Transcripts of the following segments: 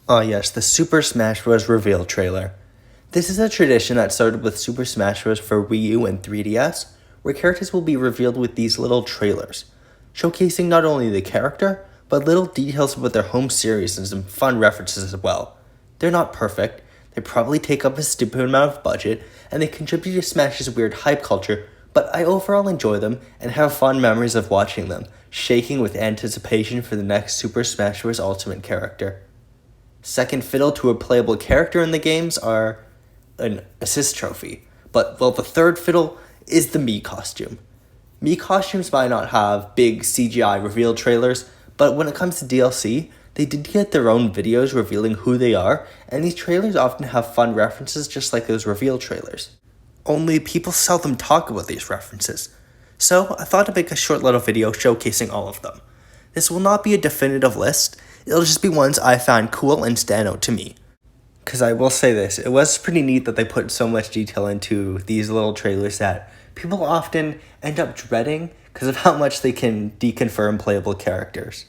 Ah yes, the Super Smash Bros. Reveal trailer. This is a tradition that started with Super Smash Bros. For Wii U and 3DS, where characters will be revealed with these little trailers, showcasing not only the character, but little details about their home series and some fun references as well. They're not perfect, they probably take up a stupid amount of budget, and they contribute to Smash's weird hype culture, but I overall enjoy them and have fond memories of watching them, shaking with anticipation for the next Super Smash Bros. Ultimate character. Second fiddle to a playable character in the games are an assist trophy, but the third fiddle is the Mii costume. Mii costumes might not have big CGI reveal trailers, but when it comes to DLC, they did get their own videos revealing who they are, and these trailers often have fun references just like those reveal trailers. Only people seldom talk about these references, so I thought to make a short little video showcasing all of them. This will not be a definitive list, it'll just be ones I found cool and stand out to me. Because I will say this, it was pretty neat that they put so much detail into these little trailers that people often end up dreading because of how much they can deconfirm playable characters.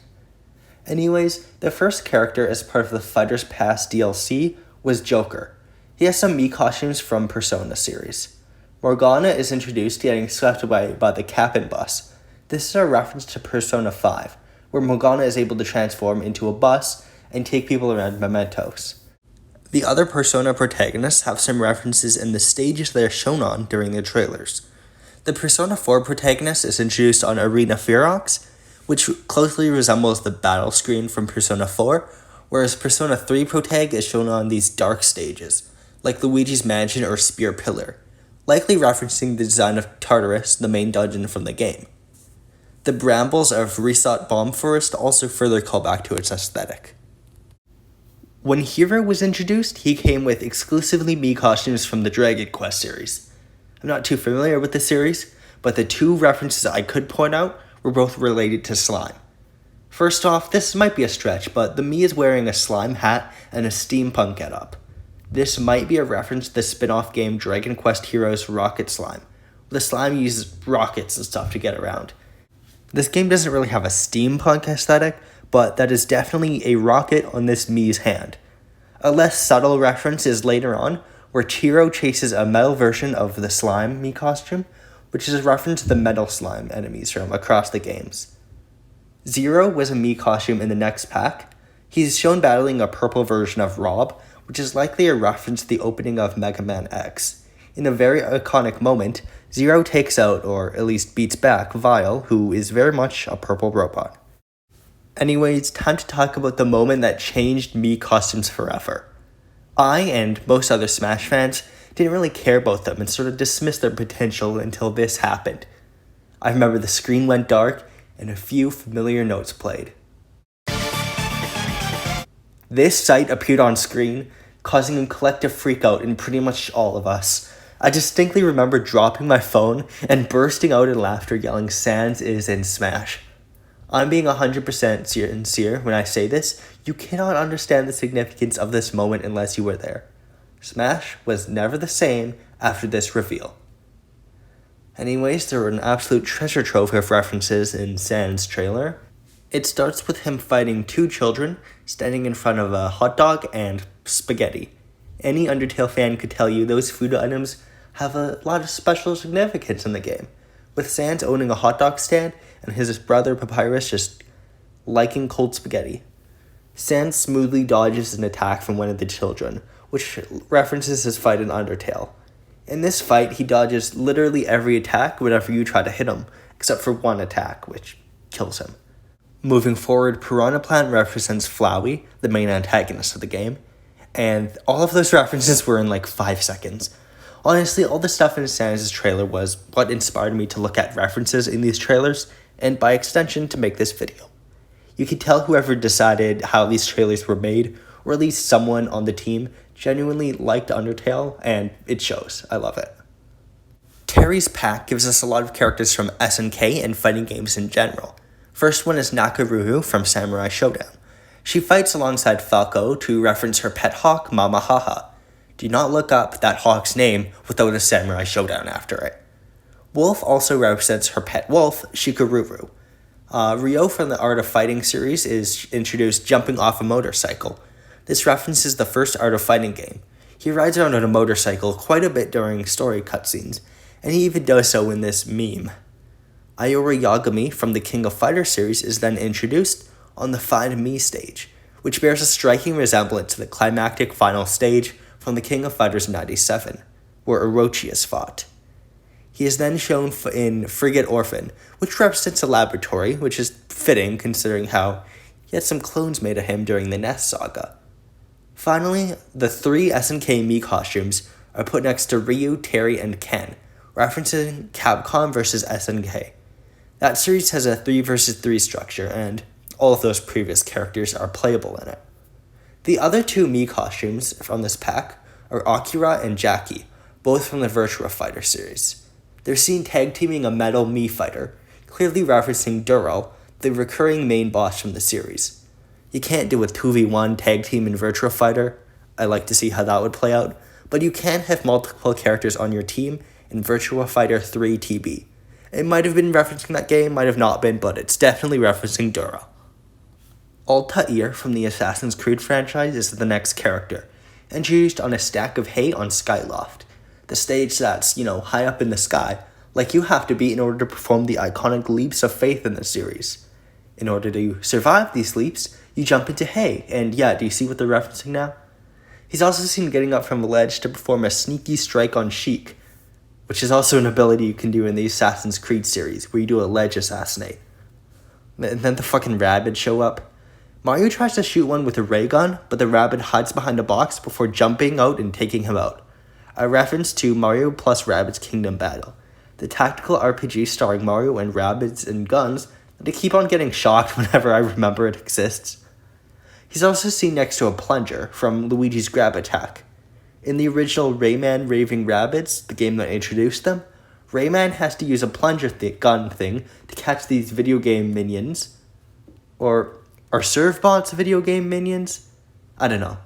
Anyways, the first character as part of the Fighters Pass DLC was Joker. He has some Mii costumes from Persona series. Morgana is introduced getting swept away by the Cap'n bus. This is a reference to Persona 5, where Morgana is able to transform into a bus and take people around mementos. The other Persona protagonists have some references in the stages they are shown on during their trailers. The Persona 4 protagonist is introduced on Arena Ferox, which closely resembles the battle screen from Persona 4, whereas Persona 3 protag is shown on these dark stages, like Luigi's Mansion or Spear Pillar, likely referencing the design of Tartarus, the main dungeon from the game. The brambles of Resort Bomb Forest also further call back to its aesthetic. When Hero was introduced, he came with exclusively Mii costumes from the Dragon Quest series. I'm not too familiar with the series, but the two references I could point out were both related to slime. First off, this might be a stretch, but the Mii is wearing a slime hat and a steampunk getup. This might be a reference to the spin-off game Dragon Quest Heroes Rocket Slime, where the slime uses rockets and stuff to get around. This game doesn't really have a steampunk aesthetic, but that is definitely a rocket on this Mii's hand. A less subtle reference is later on, where Chiro chases a metal version of the slime Mii costume, which is a reference to the metal slime enemies from across the games. Zero was a Mii costume in the next pack. He's shown battling a purple version of Rob, which is likely a reference to the opening of Mega Man X. In a very iconic moment, Zero takes out, or at least beats back, Vile, who is very much a purple robot. Anyways, time to talk about the moment that changed Mii costumes forever. I, and most other Smash fans, didn't really care about them and sort of dismissed their potential until this happened. I remember the screen went dark and a few familiar notes played. This sight appeared on screen, causing a collective freakout in pretty much all of us. I distinctly remember dropping my phone and bursting out in laughter yelling "Sans is in Smash." I'm being 100% sincere when I say this. You cannot understand the significance of this moment unless you were there. Smash was never the same after this reveal. Anyways, there were an absolute treasure trove of references in Sans' trailer. It starts with him fighting two children, standing in front of a hot dog and spaghetti. Any Undertale fan could tell you those food items have a lot of special significance in the game, with Sans owning a hot dog stand and his brother Papyrus just liking cold spaghetti. Sans smoothly dodges an attack from one of the children, which references his fight in Undertale. In this fight, he dodges literally every attack whenever you try to hit him, except for one attack, which kills him. Moving forward, Piranha Plant represents Flowey, the main antagonist of the game, and all of those references were in like 5 seconds. Honestly, all the stuff in Sans' trailer was what inspired me to look at references in these trailers, and by extension, to make this video. You could tell whoever decided how these trailers were made, or at least someone on the team, genuinely liked Undertale, and it shows. I love it. Terry's pack gives us a lot of characters from SNK and fighting games in general. First one is Nakaruru from Samurai Showdown. She fights alongside Falco to reference her pet hawk, Mama Haha. Do not look up that hawk's name without a Samurai Showdown after it. Wolf also represents her pet wolf, Shikaruru. Ryo from the Art of Fighting series is introduced jumping off a motorcycle. This references the first Art of Fighting game. He rides around on a motorcycle quite a bit during story cutscenes, and he even does so in this meme. Ayori Yagami from the King of Fighters series is then introduced on the Find Mii stage, which bears a striking resemblance to the climactic final stage from the King of Fighters 97, where Orochi is fought. He is then shown in Frigate Orphan, which represents a laboratory, which is fitting considering how he had some clones made of him during the NES saga. Finally, the 3 SNK Mii costumes are put next to Ryu, Terry, and Ken, referencing Capcom vs. SNK. That series has a 3 vs. 3 structure, and all of those previous characters are playable in it. The other 2 Mii costumes from this pack are Akira and Jackie, both from the Virtua Fighter series. They're seen tag teaming a metal Mii fighter, clearly referencing Duro, the recurring main boss from the series. You can't do a 2v1 tag team in Virtua Fighter. I like to see how that would play out, but you can have multiple characters on your team in Virtua Fighter 3 TB. It might have been referencing that game, might have not been, but it's definitely referencing Duro. Altair from the Assassin's Creed franchise is the next character, introduced on a stack of hay on Skyloft, the stage that's, high up in the sky, like you have to be in order to perform the iconic leaps of faith in the series. In order to survive these leaps, you jump into hay, and yeah, do you see what they're referencing now? He's also seen getting up from a ledge to perform a sneaky strike on Sheik, which is also an ability you can do in the Assassin's Creed series, where you do a ledge assassinate. And then the fucking Rabbids show up. Mario tries to shoot one with a ray gun, but the Rabbid hides behind a box before jumping out and taking him out. A reference to Mario plus Rabbids Kingdom Battle, the tactical RPG starring Mario and Rabbids and guns that I keep on getting shocked whenever I remember it exists. He's also seen next to a plunger from Luigi's Grab Attack. In the original Rayman Raving Rabbids, the game that introduced them, Rayman has to use a plunger gun thing to catch these video game minions. Or are Servbots video game minions? I don't know.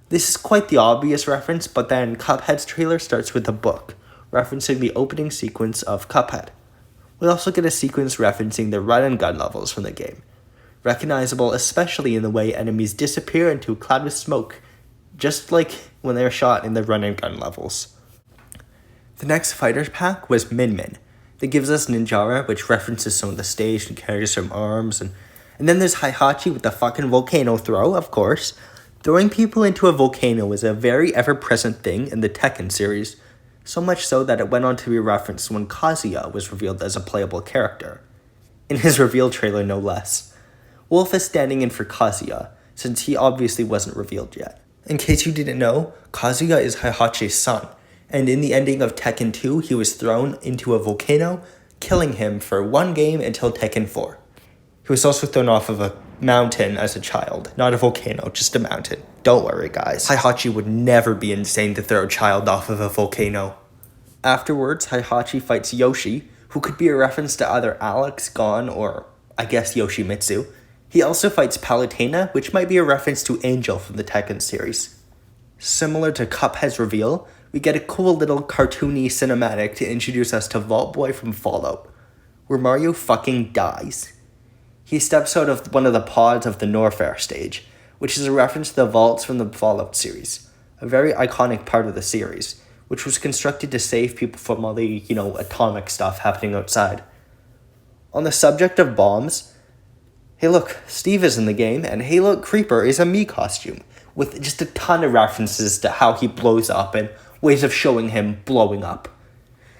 This is quite the obvious reference, but then Cuphead's trailer starts with a book, referencing the opening sequence of Cuphead. We also get a sequence referencing the run and gun levels from the game, recognizable especially in the way enemies disappear into a cloud of smoke, just like when they're shot in the run and gun levels. The next fighters pack was Min Min. That gives us Ninjara, which references some of the stage and carries from arms, and then there's Heihachi with the fucking volcano throw, of course. Throwing people into a volcano is a very ever-present thing in the Tekken series, so much so that it went on to be referenced when Kazuya was revealed as a playable character. In his reveal trailer, no less. Wolf is standing in for Kazuya, since he obviously wasn't revealed yet. In case you didn't know, Kazuya is Heihachi's son, and in the ending of Tekken 2, he was thrown into a volcano, killing him for one game until Tekken 4. He was also thrown off of a mountain as a child. Not a volcano, just a mountain. Don't worry, guys. Heihachi would never be insane to throw a child off of a volcano. Afterwards, Heihachi fights Yoshi, who could be a reference to either Alex, Gon, or I guess Yoshimitsu. He also fights Palutena, which might be a reference to Angel from the Tekken series. Similar to Cuphead's reveal, we get a cool little cartoony cinematic to introduce us to Vault Boy from Fallout, where Mario fucking dies. He steps out of one of the pods of the Norfair stage, which is a reference to the vaults from the Fallout series, a very iconic part of the series, which was constructed to save people from all the, atomic stuff happening outside. On the subject of bombs, hey look, Steve is in the game, and hey look, Creeper is a Mii costume, with just a ton of references to how he blows up and ways of showing him blowing up.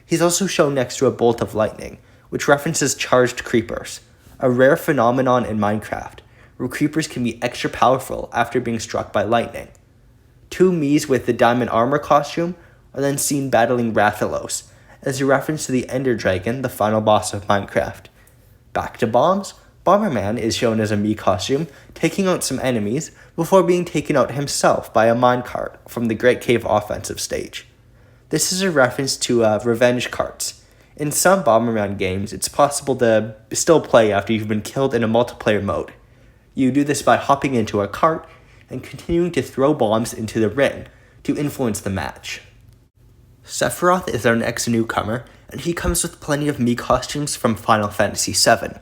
He's also shown next to a bolt of lightning, which references charged creepers, a rare phenomenon in Minecraft, where creepers can be extra powerful after being struck by lightning. 2 Miis with the diamond armor costume are then seen battling Rathalos, as a reference to the Ender Dragon, the final boss of Minecraft. Back to bombs, Bomberman is shown as a Mii costume, taking out some enemies before being taken out himself by a minecart from the Great Cave offensive stage. This is a reference to revenge carts. In some Bomberman games, it's possible to still play after you've been killed in a multiplayer mode. You do this by hopping into a cart and continuing to throw bombs into the ring to influence the match. Sephiroth is our next newcomer, and he comes with plenty of Mii costumes from Final Fantasy VII.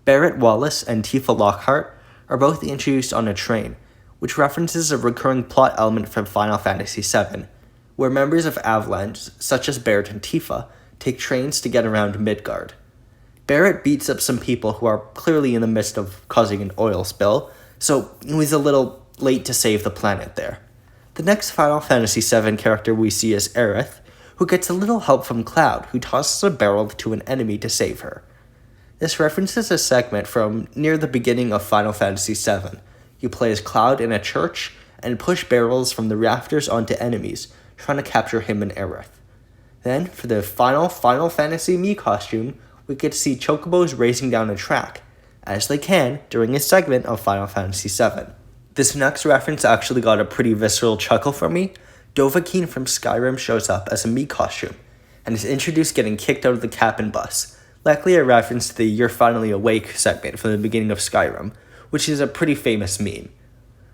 Barrett Wallace and Tifa Lockhart are both introduced on a train, which references a recurring plot element from Final Fantasy VII, where members of Avalanche, such as Barret and Tifa, take trains to get around Midgard. Barret beats up some people who are clearly in the midst of causing an oil spill, so he was a little late to save the planet there. The next Final Fantasy VII character we see is Aerith, who gets a little help from Cloud, who tosses a barrel to an enemy to save her. This references a segment from near the beginning of Final Fantasy VII. You play as Cloud in a church and push barrels from the rafters onto enemies, trying to capture him and Aerith. Then, for the Final Fantasy Mii costume, we get to see chocobos racing down a track, as they can during a segment of Final Fantasy VII. This next reference actually got a pretty visceral chuckle from me. Dovahkiin from Skyrim shows up as a Mii costume, and is introduced getting kicked out of the cabin bus, likely a reference to the You're Finally Awake segment from the beginning of Skyrim, which is a pretty famous meme.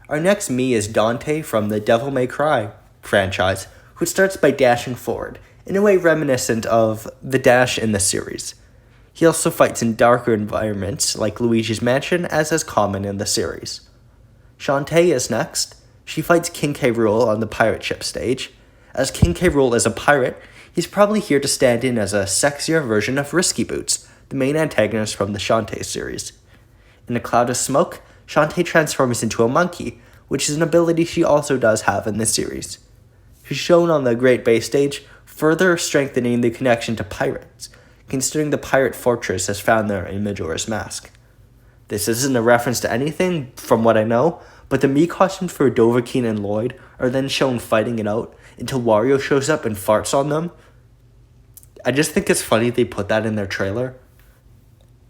Our next Mii is Dante from the Devil May Cry franchise, who starts by dashing forward, in a way reminiscent of the dash in the series. He also fights in darker environments, like Luigi's Mansion, as is common in the series. Shantae is next. She fights King K. Rool on the pirate ship stage. As King K. Rool is a pirate, he's probably here to stand in as a sexier version of Risky Boots, the main antagonist from the Shantae series. In a cloud of smoke, Shantae transforms into a monkey, which is an ability she also does have in the series. She's shown on the Great Bay stage, further strengthening the connection to pirates, considering the pirate fortress is found there in Majora's Mask. This isn't a reference to anything, from what I know, but the Mii costumes for Dovahkiin and Lloyd are then shown fighting it out until Wario shows up and farts on them. I just think it's funny they put that in their trailer.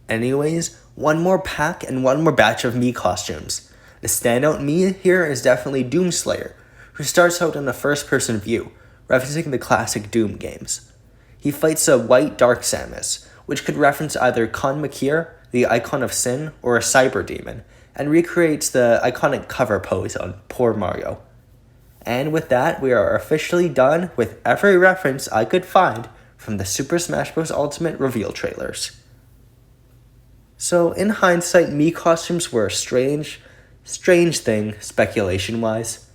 Anyways, one more pack and one more batch of Mii costumes. The standout Mii here is definitely Doomslayer, who starts out in a first-person view, referencing the classic Doom games. He fights a white Dark Samus, which could reference either Khan Makir, the icon of sin, or a cyber demon, and recreates the iconic cover pose on poor Mario. And with that, we are officially done with every reference I could find from the Super Smash Bros. Ultimate reveal trailers. So, in hindsight, Mii costumes were a strange thing, speculation-wise.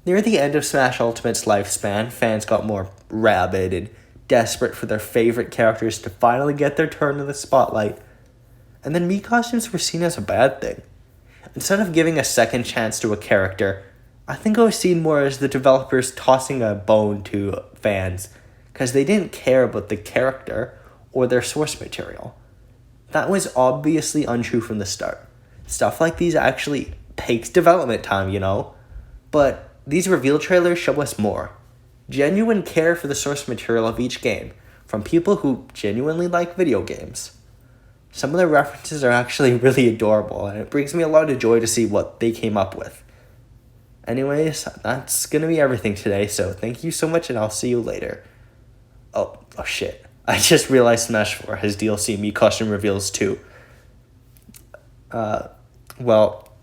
Near the end of Smash Ultimate's lifespan, fans got more rabid and desperate for their favorite characters to finally get their turn in the spotlight. And then Mii costumes were seen as a bad thing. Instead of giving a second chance to a character, I think I was seen more as the developers tossing a bone to fans, because they didn't care about the character or their source material. That was obviously untrue from the start. Stuff like these actually takes development time, you know? But these reveal trailers show us more. Genuine care for the source material of each game, from people who genuinely like video games. Some of the references are actually really adorable, and it brings me a lot of joy to see what they came up with. Anyways, that's gonna be everything today, so thank you so much, and I'll see you later. Oh shit. I just realized Smash 4 has DLC Mii costume reveals too. Well,